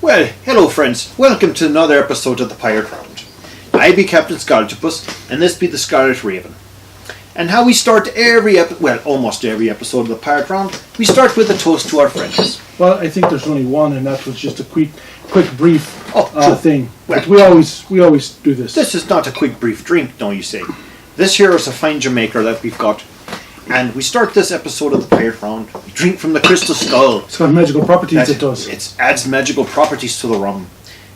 Well, hello friends, welcome to another episode of the Pyrate Round. I be Captain Scarletopus, and this be the Scarlet Raven. And how we start almost every episode of the Pyrate Round, we start with a toast to our friends. Well, I think there's only one, and that was just a quick brief thing. Well, but we always do this. This is not a quick brief drink, no, you say. This here is a fine Jamaica that we've got. And we start this episode of the Pyrate Round. We drink from the crystal skull. It's got magical properties, it does. It adds magical properties to the rum.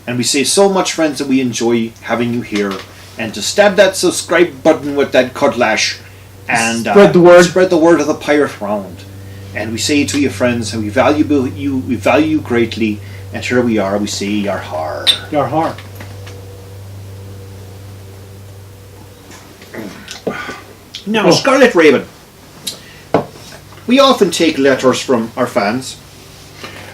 And we say so much, friends, that we enjoy having you here. And to stab that subscribe button with that cutlash and spread the word. Spread the word of the Pyrate Round. And we say to you, friends, how we value you greatly. And here we are, we say yar har. Yar har. Now, Scarlet Raven. We often take letters from our fans.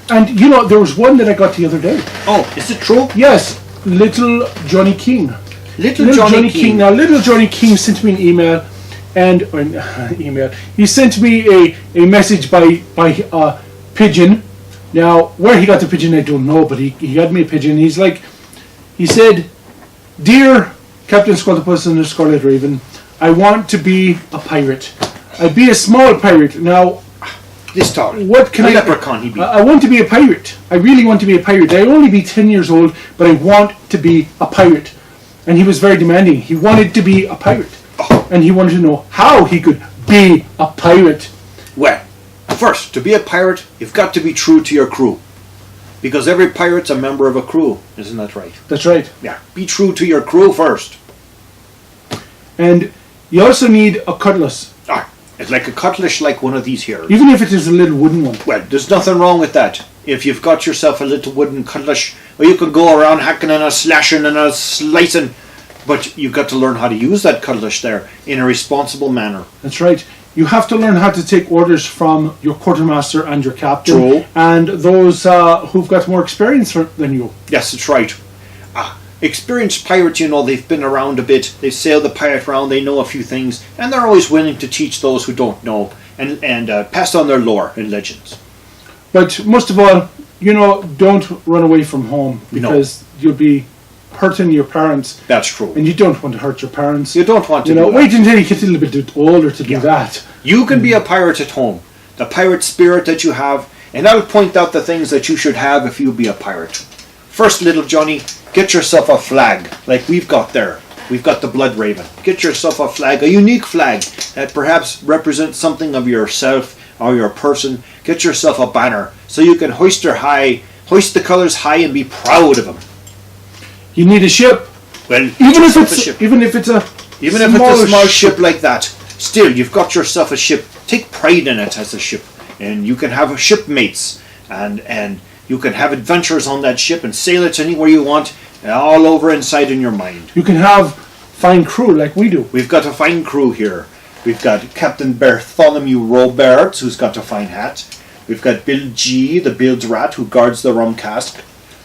And you know, there was one that I got the other day. Oh, is it true? Yes, Little Johnny King. Little Johnny King. Now, Little Johnny King sent me an email, he sent me a message by pigeon. Now, where he got the pigeon, I don't know, but he got me a pigeon. He said, "Dear Captain Scarletopus and the Scarlet Raven, I want to be a pirate. I'd be a small pirate." Now, this talk. What can leprechaun he be? I want to be a pirate. I really want to be a pirate. I only be 10 years old, but I want to be a pirate. And he was very demanding. He wanted to be a pirate. Oh. And he wanted to know how he could be a pirate. Well, first, to be a pirate, you've got to be true to your crew. Because every pirate's a member of a crew. Isn't that right? That's right. Yeah. Be true to your crew first. And you also need a cutlass. It's like a cutlass, like one of these here. Even if it is a little wooden one. Well, there's nothing wrong with that. If you've got yourself a little wooden cutlass, well, you can go around hacking and slashing and slicing, but you've got to learn how to use that cutlass there in a responsible manner. That's right. You have to learn how to take orders from your quartermaster and your captain. True. And those who've got more experience than you. Yes, that's right. Experienced pirates, you know, they've been around a bit. They've sailed the pirate round. They know a few things, and they're always willing to teach those who don't know and pass on their lore and legends. But most of all, you know, don't run away from home because you'll be hurting your parents. That's true. And you don't want to hurt your parents. You don't want to. Wait until you get a little bit older to do that. You can be a pirate at home. The pirate spirit that you have, and I'll point out the things that you should have if you be a pirate. First, little Johnny, get yourself a flag, like we've got there. We've got the Blood Raven. Get yourself a flag, a unique flag that perhaps represents something of yourself or your person. Get yourself a banner so you can hoist the colours high and be proud of them. You need a ship. Well, even if it's a small ship like that, still you've got yourself a ship. Take pride in it as a ship, and you can have shipmates and you can have adventures on that ship and sail it anywhere you want, all over inside in your mind. You can have fine crew like we do. We've got a fine crew here. We've got Captain Bartholomew Roberts, who's got a fine hat. We've got Bill G, the bilge rat, who guards the rum cask.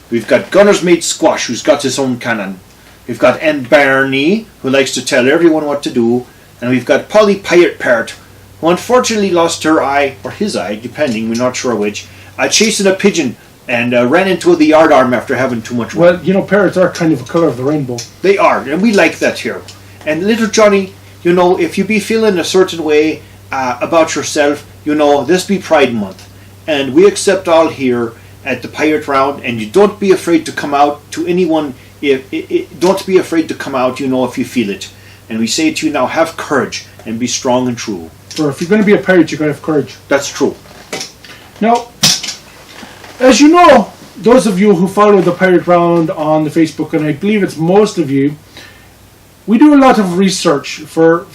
We've got Gunner's Mate Squash, who's got his own cannon. We've got Aunt Barney, who likes to tell everyone what to do. And we've got Polly Pirate Parrot, who unfortunately lost her eye, or his eye, depending, we're not sure which, chasing a pigeon and ran into the yardarm after having too much rum. Well, you know, parrots are kind of a colour of the rainbow. They are, and we like that here. And little Johnny, you know, if you be feeling a certain way about yourself, you know, this be Pride Month. And we accept all here at the Pyrate Round, and you don't be afraid to come out to anyone. Don't be afraid to come out, you know, if you feel it. And we say to you now, have courage and be strong and true. Or if you're going to be a pirate, you've got to have courage. That's true. Now, as you know, those of you who follow the Pyrate Round on the Facebook, and I believe it's most of you, we do a lot of research for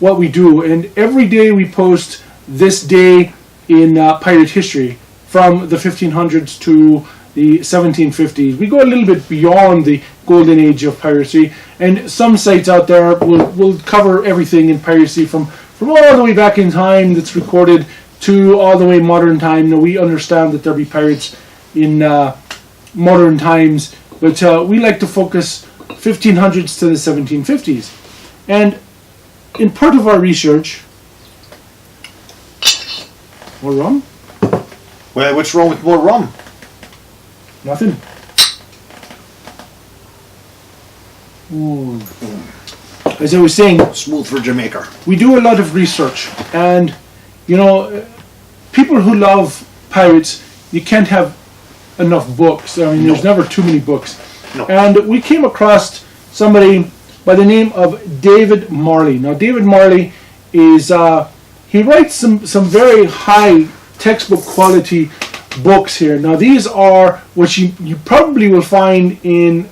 what we do, and every day we post this day in pirate history from the 1500s to the 1750s. We go a little bit beyond the golden age of piracy, and some sites out there will cover everything in piracy from all the way back in time that's recorded to all the way modern time. Now, we understand that there be pirates in modern times, but we like to focus 1500s to the 1750s. And in part of our research, more rum? Well, what's wrong with more rum? Nothing. Ooh. As I was saying, Smooth for Jamaica. we do a lot of research, and you know, people who love pirates, you can't have enough books. I mean, there's never too many books. No. And we came across somebody by the name of David Marley. Now, David Marley is he writes some very high textbook quality books here. Now, these are what you probably will find in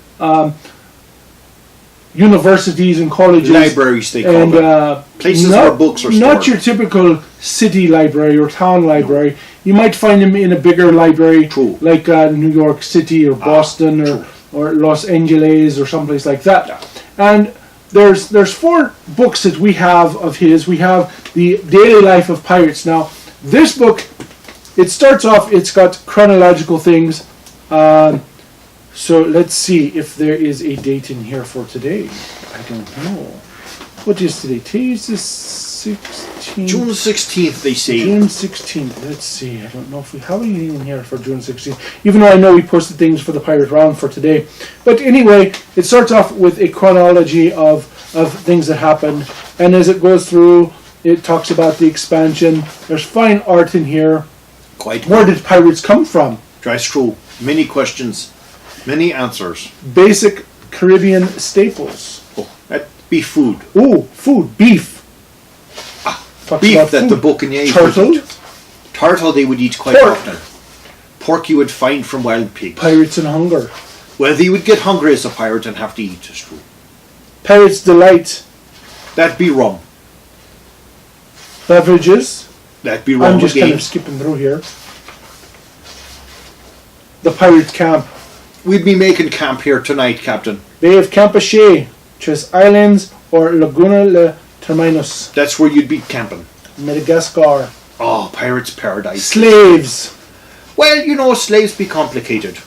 universities and colleges, Libraries, they call them. Places where books are stored. Not your typical city library or town library. No. You might find them in a bigger library, True. like New York City or Boston or Los Angeles or someplace like that. Yeah. And there's 4 books that we have of his. We have The Daily Life of Pirates. Now, this book, it starts off, it's got chronological things. So let's see if there is a date in here for today. I don't know. What is today? Today is the 16th. June 16th, they say. June 16th. Let's see. I don't know if we have anything in here for June 16th. Even though I know we posted things for the Pirate Round for today. But anyway, it starts off with a chronology of things that happened. And as it goes through, it talks about the expansion. There's fine art in here. Quite. Where did pirates come from? That's true. Many questions. Many answers. Basic Caribbean staples. Oh, that'd be food. Oh, food, beef. Talks Beef about that food. the Buccaneers Turtle. would eat. Turtle they would eat quite Pork. often. Pork you would find from wild pigs. Pirates and hunger. Well, they would get hungry as a pirate and have to eat, it's true. Pirates delight. That'd be rum. Beverages. That'd be rum I'm just again. kind of skipping through here. The pirate camp. We'd be making camp here tonight, Captain. Bay of Campeche, Tres Islands, or Laguna Le Terminus. That's where you'd be camping. Madagascar. Oh, pirate's paradise. Slaves. Well, you know, slaves be complicated.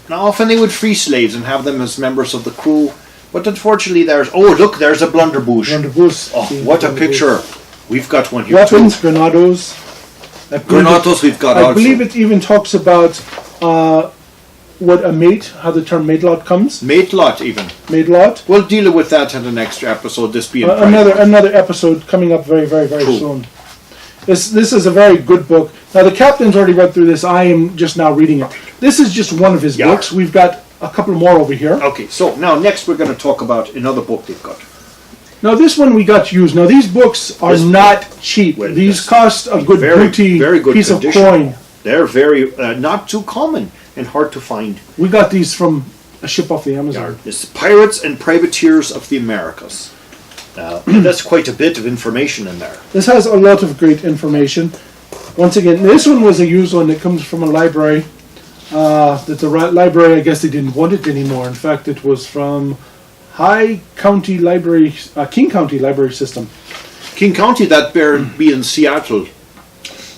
Now, often they would free slaves and have them as members of the crew, but unfortunately there's... Oh, look, there's a blunderbuss. Blunderbuss. Oh, what a picture. We've got one here Weapons, too. granados. Granados we've got also. I believe it even talks about what a mate, how the term matelot comes. Matelot even. Matelot. We'll deal with that in the next episode, this being Another episode coming up very, very, very Cool. soon. This is a very good book. Now, the captain's already read through this. I am just now reading it. This is just one of his Yeah. books. We've got a couple more over here. Okay, so now next we're going to talk about another book they've got. Now, this one we got used. Now, these books are This not cheap. Well, These this- cost a good very, booty very good piece condition. of coin. They're very, not too common and hard to find. We got these from a ship off the Amazon. It's Pirates and Privateers of the Americas. That's quite a bit of information in there. This has a lot of great information. Once again, this one was a used one that comes from a library. That the library, I guess they didn't want it anymore. In fact, it was from King County Library System. King County, that be in Seattle,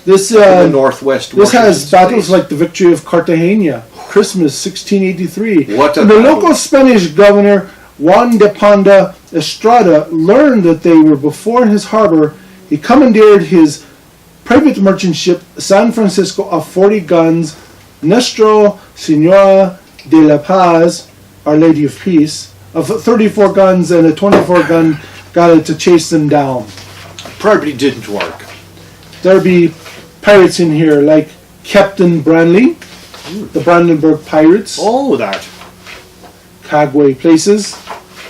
This in the northwest. This has Washington battles State. like the victory of Cartagena, Christmas 1683. What a And the battle. local Spanish governor Juan de Ponda Estrada learned that they were before his harbor. He commandeered his private merchant ship San Francisco of 40 guns, Nuestra Senora de la Paz, Our Lady of Peace, of 34 guns and a 24-gun galleot to chase them down. Probably didn't work. There'll be pirates in here like Captain Branley, the Brandenburg Pirates, Oh, that. Cagway Places,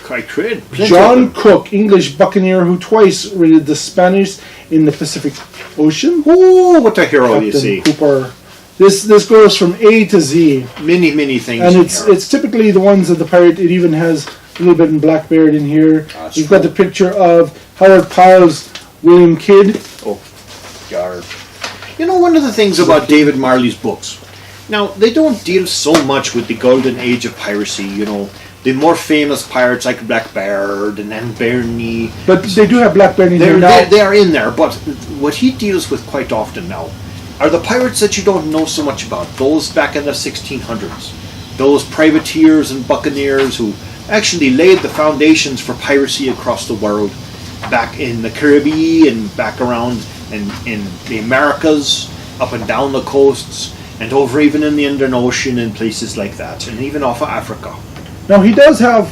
Quite great. Plenty of John them. Cook, English buccaneer who twice raided the Spanish in the Pacific Ocean. Oh, what a hero you Captain see. Cooper. This goes from A to Z, Many, many things and in it's here. it's typically the ones of the pirate. It even has a little bit in Blackbeard in here. That's You've got the picture of Howard Pyle's William Kidd. Oh, yar. You know, one of the things about David Marley's books, now, they don't deal so much with the golden age of piracy, you know, the more famous pirates like Blackbeard and then Bernie. But they do have Blackbeard in here now. They are in there, but what he deals with quite often now are the pirates that you don't know so much about, those back in the 1600s, those privateers and buccaneers who actually laid the foundations for piracy across the world, back in the Caribbean and back around in the Americas, up and down the coasts. and over even in the Indian Ocean and places like that, and even off of Africa. Now he does have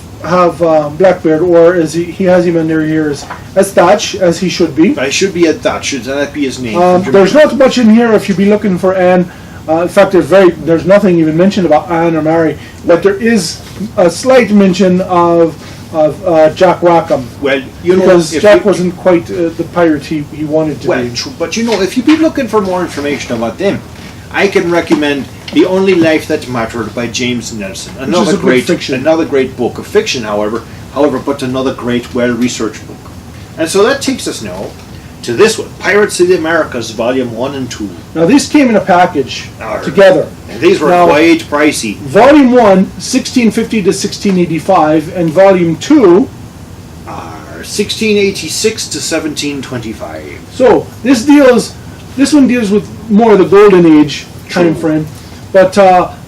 Blackbeard, or as he has him in there here as Thatch, as he should be. I should be at that. Should that be his name? There's not much in here if you be looking for Anne. In fact, there's nothing even mentioned about Anne or Mary, but there is a slight mention of Jack Rackham. Well, because Jack wasn't quite the pirate he wanted to be. True, but if you be looking for more information about them, I can recommend The Only Life That Mattered by James Nelson. Another great book of fiction, however, but another great, well-researched book. And so that takes us now to this one, Pirates of the Americas, Volume 1 and 2. Now, these came in a package together. And these were quite pricey. Volume 1, 1650 to 1685, and Volume 2 are 1686 to 1725. So, this one deals with more of the Golden Age time frame, but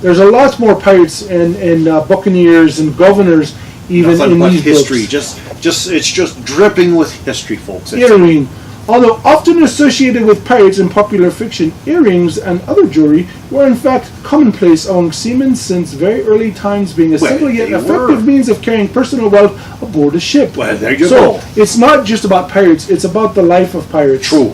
there's a lot more pirates and buccaneers and governors even in these history. books. It's just dripping with history, folks. Earring. Although often associated with pirates in popular fiction, earrings and other jewelry were in fact commonplace among seamen since very early times, being a simple yet effective means of carrying personal wealth aboard a ship. Well, there you go. So, it's not just about pirates, it's about the life of pirates. True.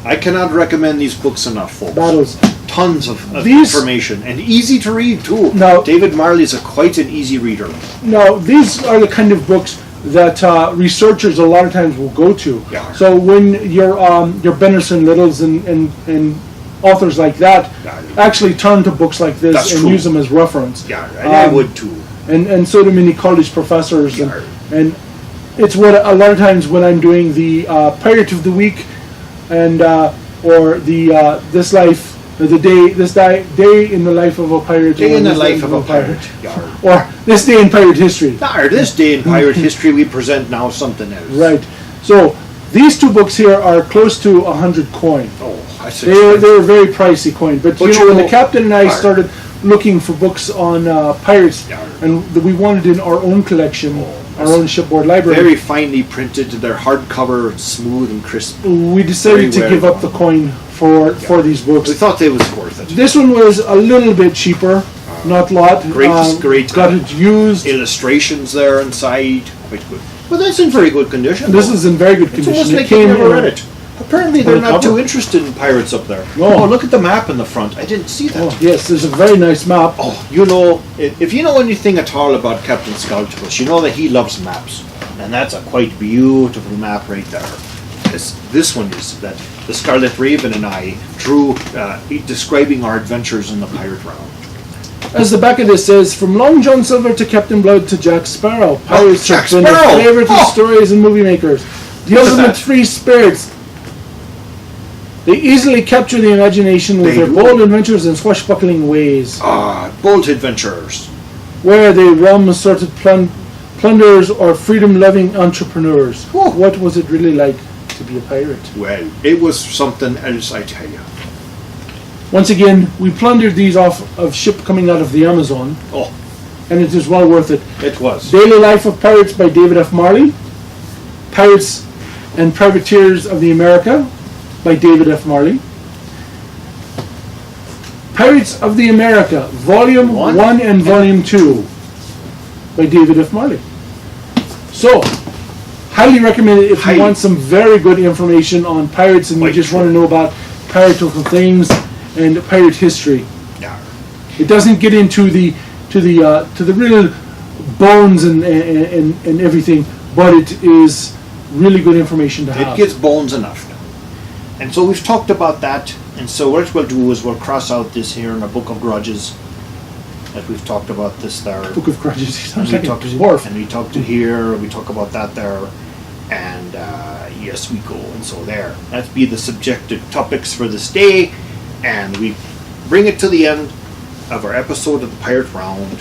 I cannot recommend these books enough, folks. Battles. Tons of information, and easy to read too. Now, David Marley is quite an easy reader. Now, these are the kind of books that researchers a lot of times will go to. Yeah. So when your Benderson Littles and authors like that actually turn to books like this and use them as reference. Yeah, and I would too. And so do many college professors. And it's what a lot of times when I'm doing the Pirate of the Week and or the this life. Day in the life of a pirate. Day in the life of a pirate. Or this day in pirate history. Or this day in pirate history, we present now something else. Right. So these two books here are close to 100 coin. Oh, I see. They're very pricey coin. But when the captain and I started looking for books on pirates, and we wanted in our own collection, our own shipboard library. Very finely printed. They're hardcover, smooth and crisp. We decided to give up the coin for these books. We thought they was worth it. This one was a little bit cheaper, not a lot. Great. Got it used. Illustrations there inside, quite good. Well, that's in very good condition. This is in very good condition. It's almost like you never read it. Apparently, they're not too interested in pirates up there. No. Oh, look at the map in the front. I didn't see that. Oh, yes, there's a very nice map. Oh, if you know anything at all about Captain Scoutibus, you know that he loves maps, and that's a quite beautiful map right there. This one is that the Scarlet Raven and I drew, describing our adventures in the Pirate Round. As the back of this says, from Long John Silver to Captain Blood to Jack Sparrow, pirates have been the favorite of stories and movie makers. The ultimate free spirits. They easily capture the imagination with their bold adventures and swashbuckling ways. Bold adventurers. Where they rum assorted plunderers or freedom-loving entrepreneurs. What was it really like to be a pirate? Well, it was something else, I tell you. Once again, we plundered these off of ship coming out of the Amazon. Oh. And it is well worth it. It was. Daily Life of Pirates by David F Marley. Pirates and Privateers of the America by David F Marley. Pirates of the America, Volume 1 and Volume 2 by David F Marley. So, highly recommend it if you want some very good information on pirates and you just want to know about piratical things and pirate history. Yeah. It doesn't get into the real bones and everything, but it is really good information to have. It gets bones enough now. And so we've talked about that, and so what we'll do is we'll cross out this here in our Book of Grudges, that we've talked about this there. Book of Grudges. And we talked to here, we talk about that there, and yes, we go, and so there. That'd be the subjective topics for this day, and we bring it to the end of our episode of the Pirate Round.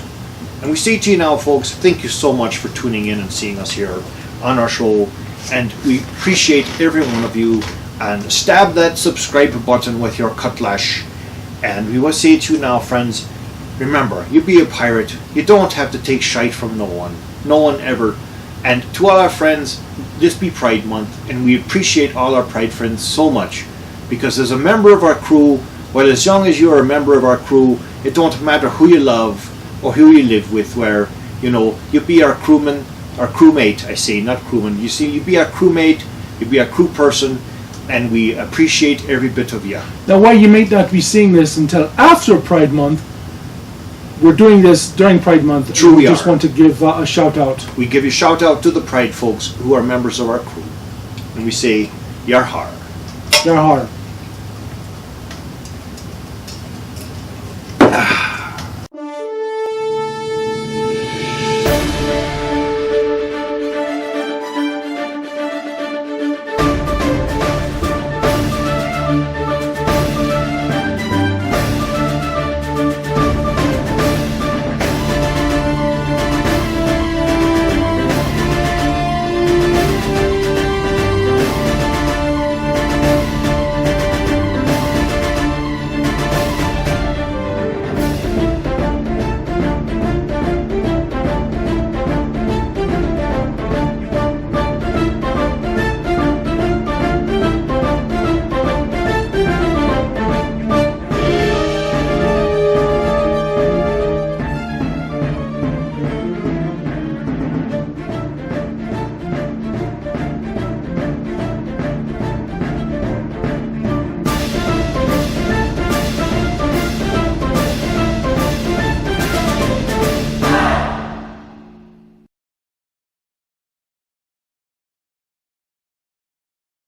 And we say to you now, folks, thank you so much for tuning in and seeing us here on our show, and we appreciate every one of you. And stab that subscribe button with your cutlash. And we will say to you now, friends, remember, you be a pirate. You don't have to take shite from no one. No one ever. And to all our friends, this be Pride Month, and we appreciate all our Pride friends so much, because as a member of our crew, Well, as long as you're a member of our crew, it don't matter who you love or who you live with, where, you know, you be our crewman, our crewmate, I say, not crewman. You see, you be our crewmate, you be our crew person, and we appreciate every bit of you. Now, while you may not be seeing this until after Pride Month, we're doing this during Pride Month. True, we we just are. want to give a shout out. We give a shout out to the Pride folks who are members of our crew. And we say, Yar har. Yar har.